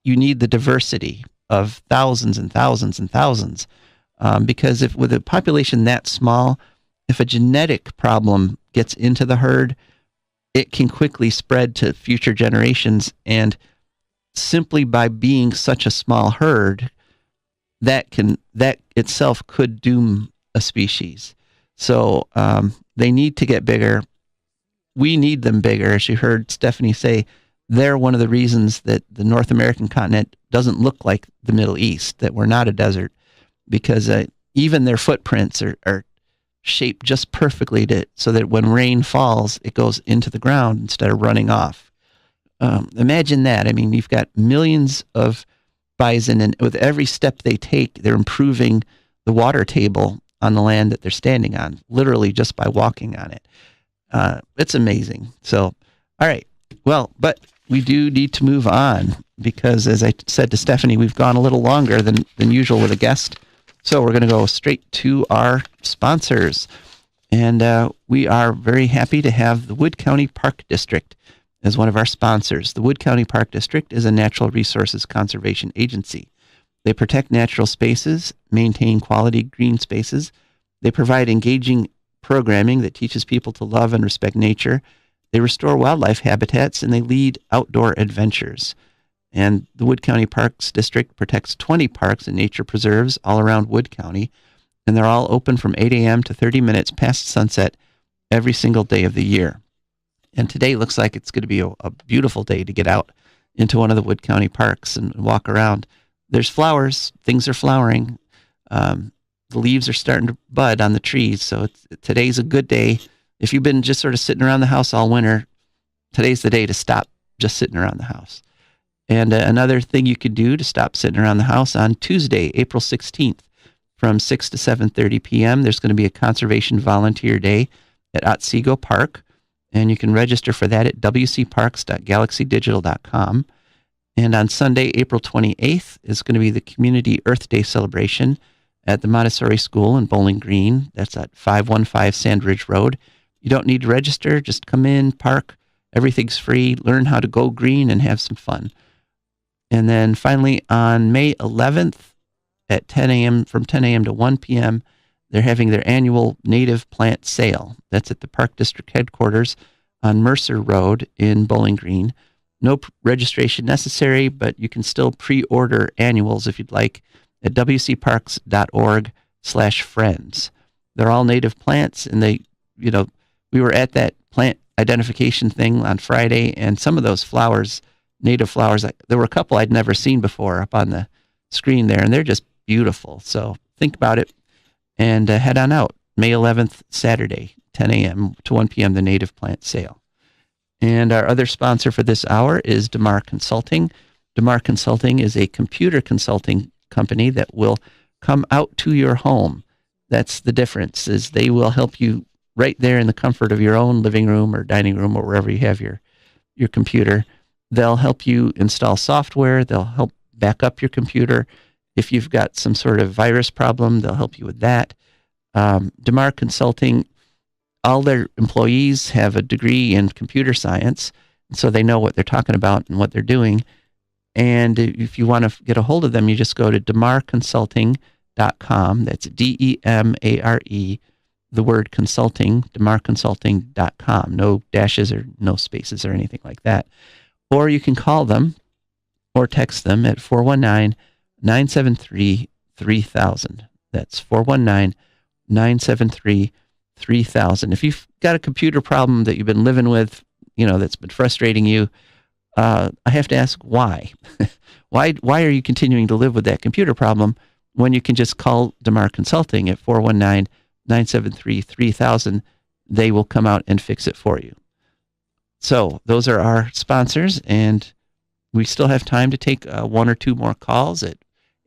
you need the diversity of thousands and thousands and thousands. Because with a population that small, if a genetic problem gets into the herd, it can quickly spread to future generations. And simply by being such a small herd, that itself could doom a species. So they need to get bigger. We need them bigger. As you heard Stephanie say, they're one of the reasons that the North American continent doesn't look like the Middle East, that we're not a desert, because even their footprints are shaped just perfectly so that when rain falls, it goes into the ground instead of running off. Imagine that. I mean, you've got millions of bison, and with every step they take, they're improving the water table on the land that they're standing on, literally just by walking on it. It's amazing. So, all right. Well, but we do need to move on because, as I said to Stephanie, we've gone a little longer than usual with a guest. So we're going to go straight to our sponsors. And we are very happy to have the Wood County Park District as one of our sponsors. The Wood County Park District is a natural resources conservation agency. They protect natural spaces, maintain quality green spaces. They provide engaging programming that teaches people to love and respect nature. They restore wildlife habitats, and they lead outdoor adventures. And the Wood County Parks District protects 20 parks and nature preserves all around Wood County, and they're all open from 8 a.m. to 30 minutes past sunset every single day of the year. And today looks like it's going to be a beautiful day to get out into one of the Wood County parks and walk around. There's flowers. Things are flowering. The leaves are starting to bud on the trees, so today's a good day. If you've been just sort of sitting around the house all winter, today's the day to stop just sitting around the house. And another thing you could do to stop sitting around the house, on Tuesday, April 16th, from 6 to 7:30 p.m., there's going to be a conservation volunteer day at Otsego Park, and you can register for that at wcparks.galaxydigital.com. And on Sunday, April 28th, is going to be the Community Earth Day celebration at the Montessori School in Bowling Green. That's at 515 Sandridge Road. You don't need to register. Just come in, park. Everything's free. Learn how to go green and have some fun. And then finally on May 11th at 10 a.m., from 10 a.m. to 1 p.m., they're having their annual native plant sale. That's at the Park District headquarters on Mercer Road in Bowling Green. No registration necessary, but you can still pre-order annuals if you'd like at wcparks.org/friends. They're all native plants, and we were at that plant identification thing on Friday, and some of those flowers, native flowers, there were a couple I'd never seen before up on the screen there, and they're just beautiful. So think about it and head on out. May 11th, Saturday, 10 a.m. to 1 p.m., the native plant sale. And our other sponsor for this hour is DeMar Consulting. DeMar Consulting is a computer consulting company that will come out to your home. That's the difference, is they will help you right there in the comfort of your own living room or dining room or wherever you have your computer. They'll help you install software. They'll help back up your computer. If you've got some sort of virus problem, they'll help you with that. DeMar Consulting, all their employees have a degree in computer science, so they know what they're talking about and what they're doing. And if you want to get a hold of them, you just go to demarconsulting.com. That's DEMARE, the word consulting, demarconsulting.com. No dashes or no spaces or anything like that. Or you can call them or text them at 419-973-3000. That's 419-973-3000. If you've got a computer problem that you've been living with, that's been frustrating you, I have to ask why. Why are you continuing to live with that computer problem when you can just call DeMar Consulting at 419-973-3000? They will come out and fix it for you. So those are our sponsors, and we still have time to take one or two more calls at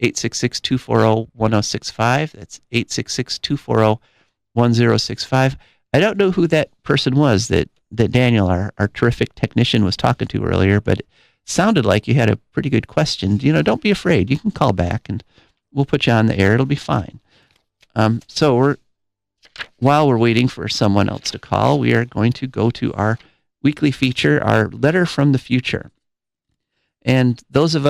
866-240-1065. That's 866-240-1065. I don't know who that person was that Daniel, our terrific technician, was talking to earlier, but it sounded like you had a pretty good question. Don't be afraid. You can call back, and we'll put you on the air. It'll be fine. While we're waiting for someone else to call, we are going to go to our weekly feature, our Letter from the Future. And those of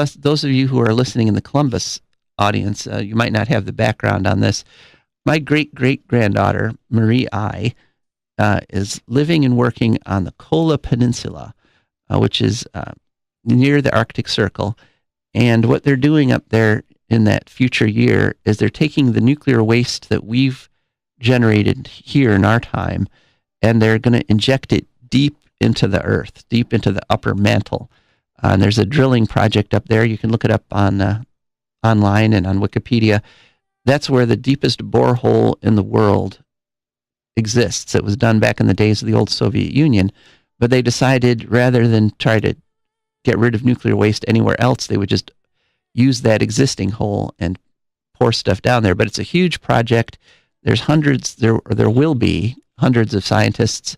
you who are listening in the Columbus audience, you might not have the background on this. My great-great-granddaughter, Marie I., is living and working on the Kola Peninsula, which is near the Arctic Circle. And what they're doing up there in that future year is they're taking the nuclear waste that we've generated here in our time, and they're going to inject it deep into the earth, deep into the upper mantle. And there's a drilling project up there. You can look it up on online and on Wikipedia. That's where the deepest borehole in the world exists. It was done back in the days of the old Soviet Union, but they decided rather than try to get rid of nuclear waste anywhere else, they would just use that existing hole and pour stuff down there. But it's a huge project. There's there will be hundreds of scientists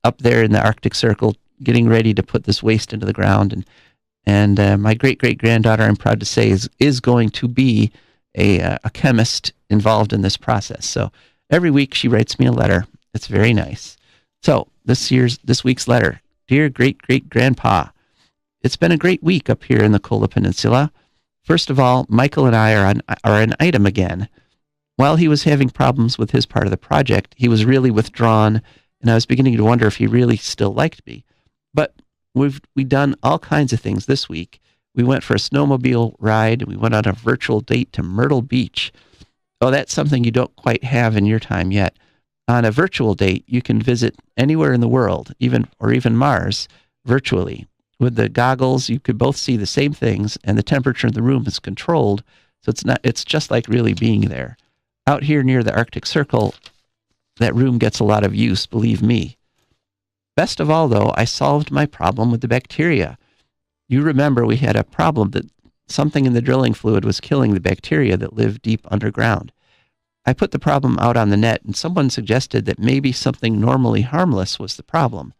up there in the Arctic Circle getting ready to put this waste into the ground. And my great-great-granddaughter, I'm proud to say, is going to be a chemist involved in this process. So every week she writes me a letter. It's very nice. So this week's letter. Dear great-great-grandpa, it's been a great week up here in the Kola Peninsula. First of all, Michael and I are an item again. While he was having problems with his part of the project, he was really withdrawn, and I was beginning to wonder if he really still liked me. But we've done all kinds of things this week. We went for a snowmobile ride. We went on a virtual date to Myrtle Beach. Oh, that's something you don't quite have in your time yet. On a virtual date, you can visit anywhere in the world, even Mars, virtually. With the goggles, you could both see the same things, and the temperature in the room is controlled, so it's just like really being there. Out here near the Arctic Circle, that room gets a lot of use, believe me. Best of all, though, I solved my problem with the bacteria. You remember we had a problem that something in the drilling fluid was killing the bacteria that live deep underground. I put the problem out on the net, and someone suggested that maybe something normally harmless was the problem.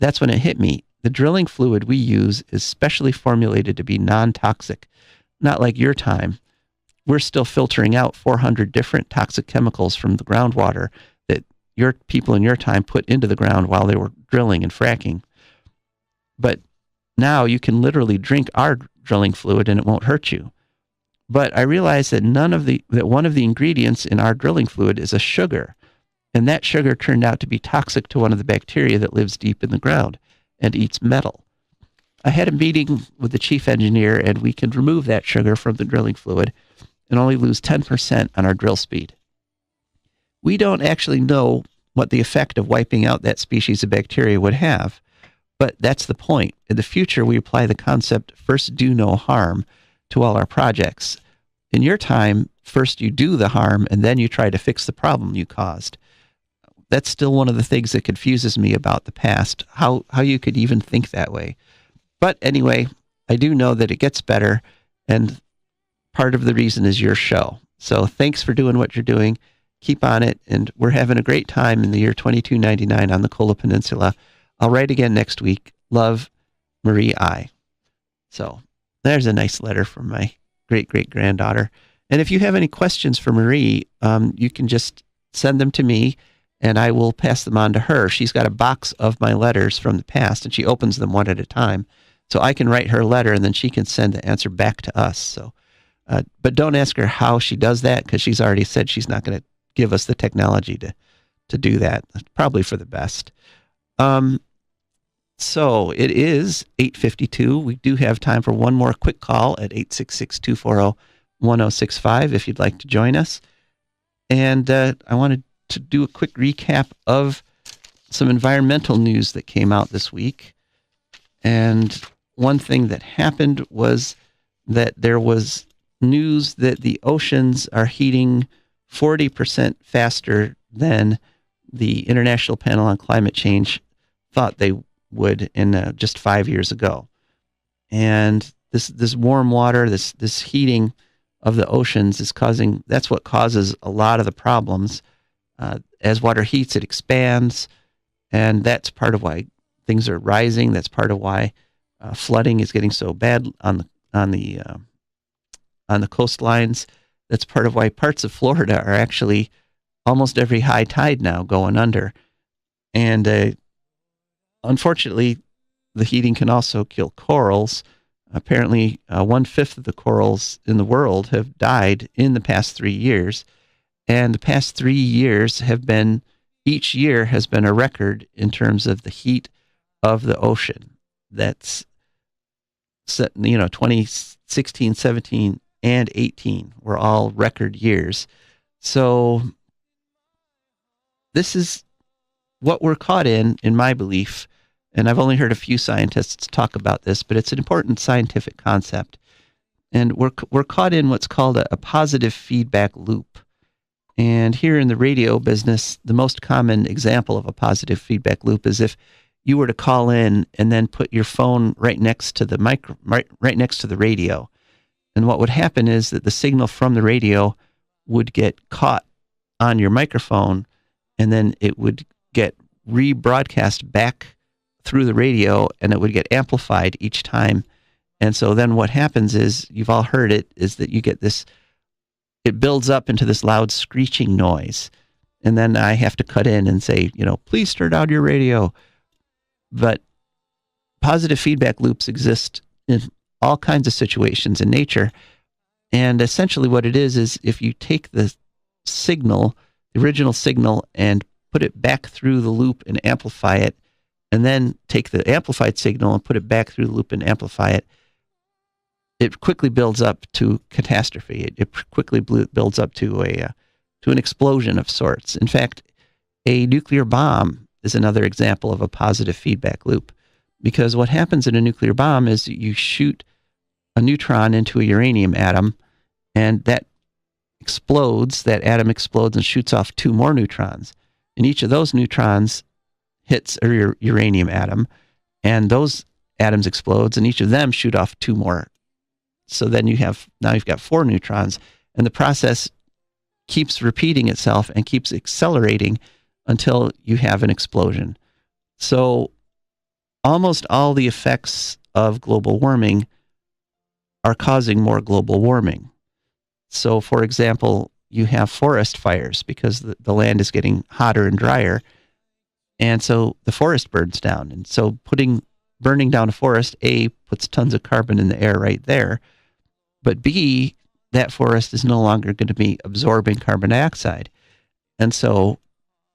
That's when it hit me. The drilling fluid we use is specially formulated to be non-toxic, not like your time. We're still filtering out 400 different toxic chemicals from the groundwater that your people in your time put into the ground while they were drilling and fracking. But now you can literally drink our drilling fluid and it won't hurt you. But I realized that one of the ingredients in our drilling fluid is a sugar. And that sugar turned out to be toxic to one of the bacteria that lives deep in the ground and eats metal. I had a meeting with the chief engineer, and we can remove that sugar from the drilling fluid and only lose 10% on our drill speed. We don't actually know what the effect of wiping out that species of bacteria would have, but that's the point. In the future, we apply the concept, first do no harm, to all our projects. In your time, first you do the harm, and then you try to fix the problem you caused. That's still one of the things that confuses me about the past, how you could even think that way. But anyway, I do know that it gets better, and part of the reason is your show. So thanks for doing what you're doing. Keep on it, and we're having a great time in the year 2299 on the Kola Peninsula. I'll write again next week. Love, Marie I. So there's a nice letter from my great-great-granddaughter. And if you have any questions for Marie, you can just send them to me, and I will pass them on to her. She's got a box of my letters from the past, and she opens them one at a time. So I can write her a letter, and then she can send the answer back to us. So, but don't ask her how she does that, because she's already said she's not going to give us the technology to do that. That's probably for the best. So it is 8:52. We do have time for one more quick call at 866-240-1065 if you'd like to join us. And I wanted to do a quick recap of some environmental news that came out this week. And one thing that happened was that there was news that the oceans are heating 40% faster than the International Panel on Climate Change thought they would in just 5 years ago. And this warm water, this heating of the oceans that's what causes a lot of the problems. As water heats, it expands, and that's part of why things are rising. That's part of why flooding is getting so bad on the coastlines. That's part of why parts of Florida are actually almost every high tide now going under. And unfortunately, the heating can also kill corals. Apparently, 1/5 of the corals in the world have died in the past 3 years. And the past 3 years each year has been a record in terms of the heat of the ocean. That's, 2016, 17, and 18 were all record years. So this is what we're caught in my belief. And I've only heard a few scientists talk about this, but it's an important scientific concept. And we're caught in what's called a positive feedback loop. And here in the radio business, the most common example of a positive feedback loop is if you were to call in and then put your phone right next to the right next to the radio. And what would happen is that the signal from the radio would get caught on your microphone, and then it would get rebroadcast back through the radio, and it would get amplified each time. And so then what happens is, you've all heard it, is that you get this, it builds up into this loud screeching noise. And then I have to cut in and say, please turn down your radio. But positive feedback loops exist in all kinds of situations in nature. And essentially what it is if you take the signal, the original signal, and put it back through the loop and amplify it, and then take the amplified signal and put it back through the loop and amplify it, it quickly builds up to catastrophe. It quickly builds up to an explosion of sorts. In fact, a nuclear bomb is another example of a positive feedback loop, because what happens in a nuclear bomb is you shoot a neutron into a uranium atom, and that atom explodes and shoots off 2 more neutrons. And each of those neutrons hits a uranium atom, and those atoms explodes, and each of them shoot off 2 more. So then you've got 4 neutrons, and the process keeps repeating itself and keeps accelerating until you have an explosion. So almost all the effects of global warming are causing more global warming. So, for example, you have forest fires because the land is getting hotter and drier, and so the forest burns down. And so putting burning down a forest, A, puts tons of carbon in the air right there, but B, that forest is no longer going to be absorbing carbon dioxide. And so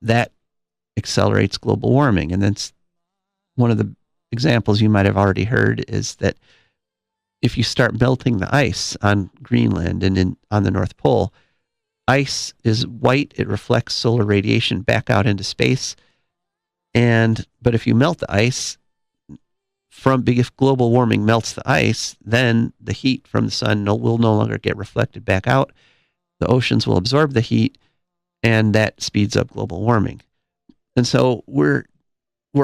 that accelerates global warming. And that's one of the examples you might have already heard is that if you start melting the ice on Greenland and on the North Pole, ice is white. It reflects solar radiation back out into space. But if you melt the ice, if global warming melts the ice, then the heat from the sun will no longer get reflected back out. The oceans will absorb the heat, and that speeds up global warming. And so we're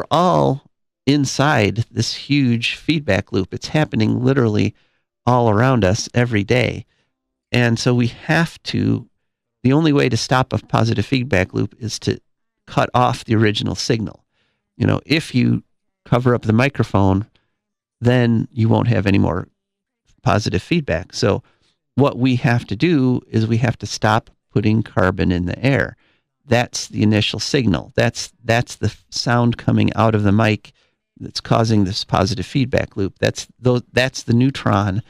all inside this huge feedback loop. It's happening literally all around us every day. And so the only way to stop a positive feedback loop is to cut off the original signal. If you cover up the microphone, then you won't have any more positive feedback. So what we have to do is we have to stop putting carbon in the air. That's the initial signal. That's the sound coming out of the mic that's causing this positive feedback loop. That's the neutron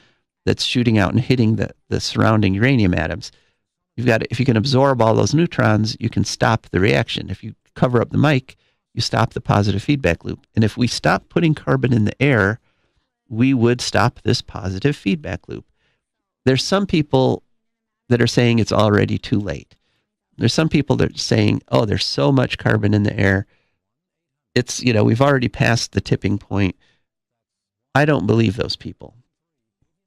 that's shooting out and hitting the surrounding uranium atoms. If you can absorb all those neutrons, you can stop the reaction. If you cover up the mic, you stop the positive feedback loop. And if we stop putting carbon in the air, we would stop this positive feedback loop. There's some people that are saying it's already too late. There's some people that are saying, oh, there's so much carbon in the air. We've already passed the tipping point. I don't believe those people.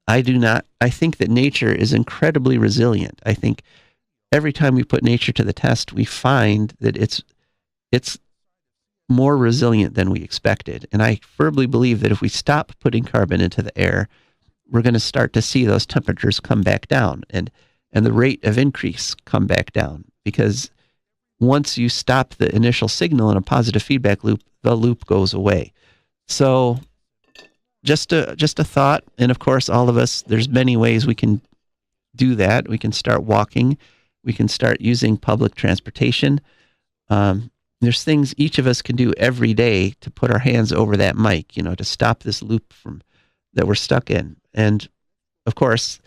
I do not. I think that nature is incredibly resilient. I think every time we put nature to the test, we find that it's more resilient than we expected. And I firmly believe that if we stop putting carbon into the air, we're going to start to see those temperatures come back down and the rate of increase come back down. Because once you stop the initial signal in a positive feedback loop, the loop goes away. So just a thought. And of course, all of us, there's many ways we can do that. We can start walking. We can start using public transportation. There's things each of us can do every day to put our hands over that mic, to stop this loop that we're stuck in. And of course,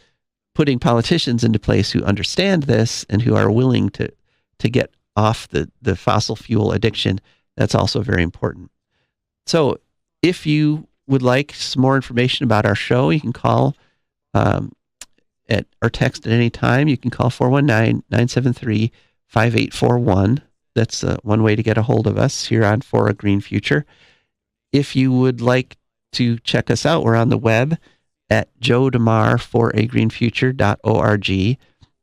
putting politicians into place who understand this and who are willing to get off the fossil fuel addiction, that's also very important. So if you would like some more information about our show, you can call or text at any time. You can call 419-973-5841. That's one way to get a hold of us here on For a Green Future. If you would like to check us out, we're on the web at joedemarforAgreenfuture.org.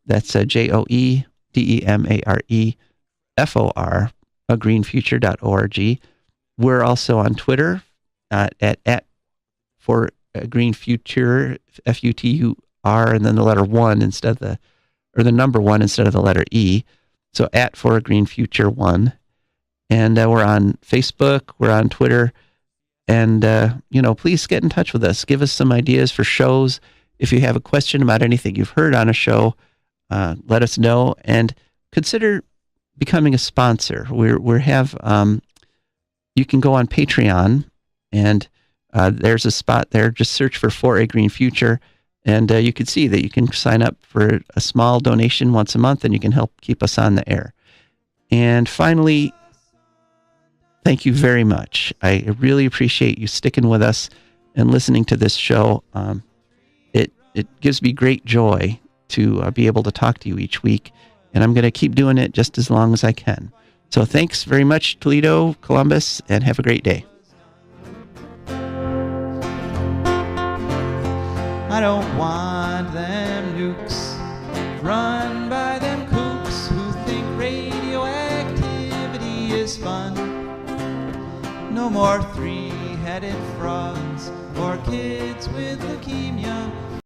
That's JOEDEMAREFOR, agreenfuture.org. We're also on Twitter at For a Green Future, FUTUR, and then the letter 1 instead of the number 1 instead of the letter E. So at For a Green Future 1. And we're on Facebook, we're on Twitter. And, please get in touch with us. Give us some ideas for shows. If you have a question about anything you've heard on a show, let us know. And consider becoming a sponsor. You can go on Patreon, and there's a spot there. Just search for a Green Future. And you can see that you can sign up for a small donation once a month, and you can help keep us on the air. And finally, thank you very much. I really appreciate you sticking with us and listening to this show. It gives me great joy to be able to talk to you each week, and I'm going to keep doing it just as long as I can. So thanks very much, Toledo, Columbus, and have a great day. I don't want them nukes run by them kooks who think radioactivity is fun. No more three-headed frogs or kids with leukemia.